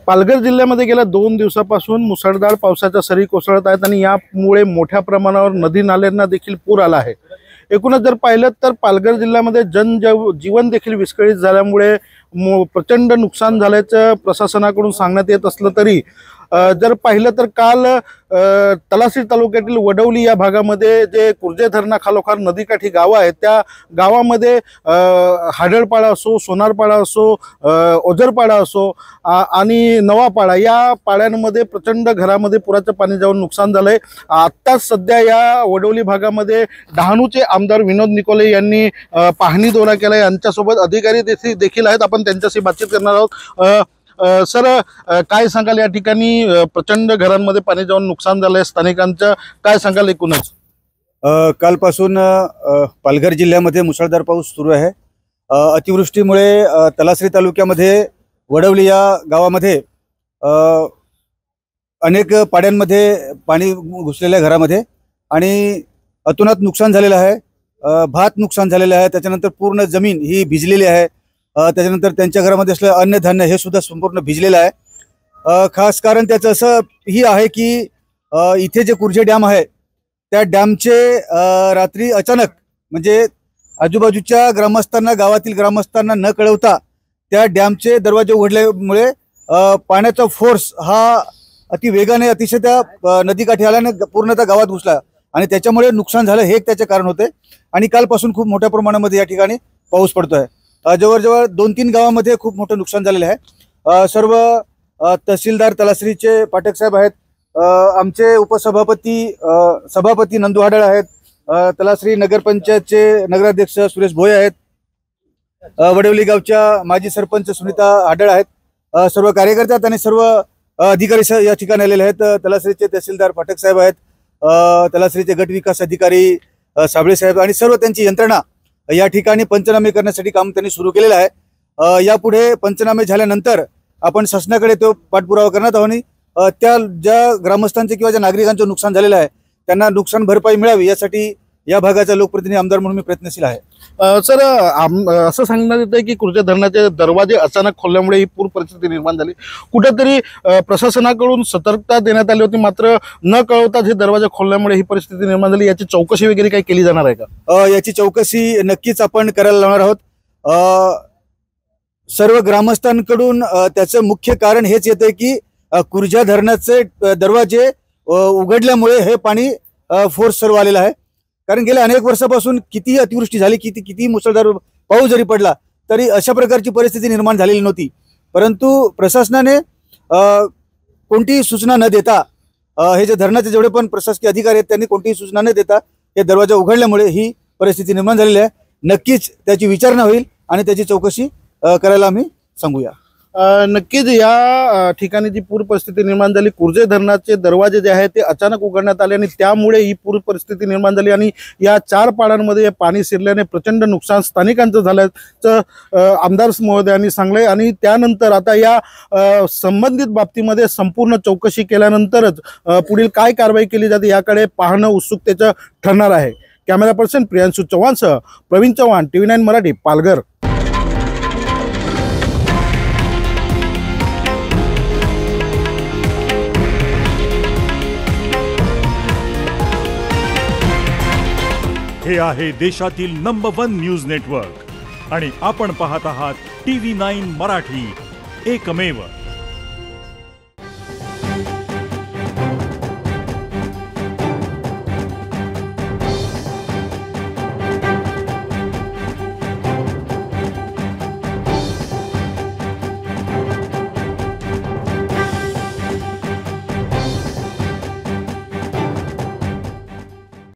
पालघर जिल्ह्यामध्ये गेल्या 2 दिवसापासून मुसळधार पावसाच्या सरी कोसळत आहेत आणि यामुळे मोठ्या प्रमाणावर नदी नाल्यांना देखील पूर आला आहे। एकूणच जर पाहिलं तर पालघर जिल्ह्यामध्ये जनजीवन देखील विस्कळीत झाल्यामुळे प्रचंड नुकसान झाल्याचं प्रशासनाकडून सांगण्यात येत असलं तरी जर पाहिलं तर काल तलासरी तालुक्यातील वडवली या भागामध्ये जे कुर्जे धरणाखालोखाल नदीकाठी गावं आहेत त्या गावामध्ये हाडळपाडा असो, सोनारपाडा असो, ओझरपाडा असो आणि नवापाडा या पाड्यांमध्ये प्रचंड घरामध्ये पुराचं पाणी जाऊन नुकसान झालंय। आत्ताच सध्या या वडवली भागामध्ये डहाणूचे आमदार विनोद निकोले यांनी पाहणी दौरा केला। यांच्यासोबत अधिकारी देखील आहेत, आपण त्यांच्याशी बातचीत करणार आहोत। सर, काय सांगाल, या ठिकाणी प्रचंड घरांमध्ये पाणी जाऊन नुकसान झालंय स्थानिकांचं, काय सांगाल एकूणच? कालपासून पालघर जिल्ह्यामध्ये मुसळधार पाऊस सुरू आहे। अतिवृष्टीमुळे तलासरी तालुक्यामध्ये वडवली या गावामध्ये अनेक पाड्यांमध्ये पाणी घुसलेल्या घरामध्ये आणि अतोनात नुकसान झालेलं आहे। भात नुकसान झालेलं आहे, त्याच्यानंतर पूर्ण जमीन ही भिजलेली आहे, त्याच्यानंतर त्यांच्या घरामध्ये असलेलं अन्नधान्य हे सुद्धा संपूर्ण भिजलेलं आहे। खास कारण त्याचं असं ही आहे की इथे जे कुर्जे डॅम आहे त्या डॅमचे रात्री अचानक म्हणजे आजूबाजूच्या ग्रामस्थांना, गावातील ग्रामस्थांना न कळवता त्या डॅमचे दरवाजे उघडल्यामुळे पाण्याचा फोर्स हा अति वेगाने अतिशय त्या नदीकाठी आल्याने पूर्णतः गावात घुसला आणि त्याच्यामुळे नुकसान झालं, हे एक त्याचे कारण होते। आणि कालपासून खूप मोठ्या प्रमाणामध्ये या ठिकाणी पाऊस पडतोय। जवळजवळ 2-3 गावामध्ये खूप मोठं नुकसान झालेलं आहे। सर्व तहसीलदार तलासरीचे पाठक साहेब आहेत, आमचे सभापती नंदू हाडळ आहेत, तलासरी नगरपंचायतचे नगराध्यक्ष सुरेश भोये आहेत, वडवली गावच्या माजी सरपंच सुनीता हाडळ आहेत, सर्व कार्यकर्ते आहेत आणि सर्व अधिकारी या ठिकाणी आलेले आहेत। तलासरीचे तहसीलदार पाठक साहेब आहेत, तलासरीचे गट विकास अधिकारी साबळे साहेब आणि सर्व त्यांची यंत्रणा या ठिकाणी पंचनामे करण्यासाठी काम त्यांनी सुरू केलेलं आहे। यापुढे पंचनामे झाल्यानंतर आपण शासनाकडे तो पाठपुरावा करण्यात आहोत आणि त्या ज्या ग्रामस्थांचे किंवा ज्या नागरिकांचं नुकसान झालेलं आहे त्यांना नुकसान भरपाई मिळावी यासाठी या भागाचा लोकप्रतिनिधी आमदार म्हणून मी प्रयत्नशील आहे। सर, असं सांगण्यात येतं की कुर्जे धरणाचे दरवाजे अचानक खोलल्यामुळे ही पूर परिस्थिती निर्माण झाली। कुठेतरी प्रशासनाकडून सतर्कता देण्यात आली होती, मात्र न कळवताच हे दरवाजे खोलल्यामुळे ही परिस्थिती निर्माण झाली। याची चौकशी वगैरे काही केली जाणार आहे का? याची चौकशी नक्कीच आपण करायला लावणार आहोत। सर्व ग्रामस्थांकडून त्याचं मुख्य कारण हेच येतंय की कुर्जा धरणाचे दरवाजे उघडल्यामुळे हे पाणी फोर्स सर्व आलेलं आहे। कारण गेल्या अनेक वर्षापासून कितीही अतिवृष्टी झाली, किती मुसळधार पाऊस जरी पडला तरी अशा प्रकारची परिस्थिती निर्माण झालेली नव्हती। परंतु प्रशासनाने कोणतीही सूचना न देता, हे जे धरणाचे जेवढे पण प्रशासकीय अधिकारी आहेत त्यांनी कोणतीही सूचना न देता हे दरवाजा उघडल्यामुळे ही परिस्थिती निर्माण झालेली आहे। नक्कीच त्याची विचारणा होईल आणि त्याची चौकशी करायला आम्ही सांगूया। नक्कीच या ठिकाणी जी पूर परिस्थिती निर्माण झाली, कुर्जे धरणाचे दरवाजे जे आहेत ते अचानक उघडण्यात आले आणि त्यामुळे ही पूर परिस्थिती निर्माण झाली आणि या 4 पाड्यांमध्ये पाणी शिरल्याने प्रचंड नुकसान स्थानिकांचं झाल्याचं आमदार महोदयांनी सांगले। आणि त्यानंतर आता या संबंधित बाबतीमध्ये संपूर्ण चौकशी केल्यानंतरच पुढील काय कारवाई केली जाते याकडे पाहणं उत्सुकतेचं ठरणार आहे। कॅमेरा पर्सन प्रियांशु चव्हाणसह प्रवीण चव्हाण, TV9 मराठी, पालघर। हे आहे देशातील नंबर 1 न्यूज नेटवर्क आणि आपण पाहत आहात TV9 मराठी, एकमेव।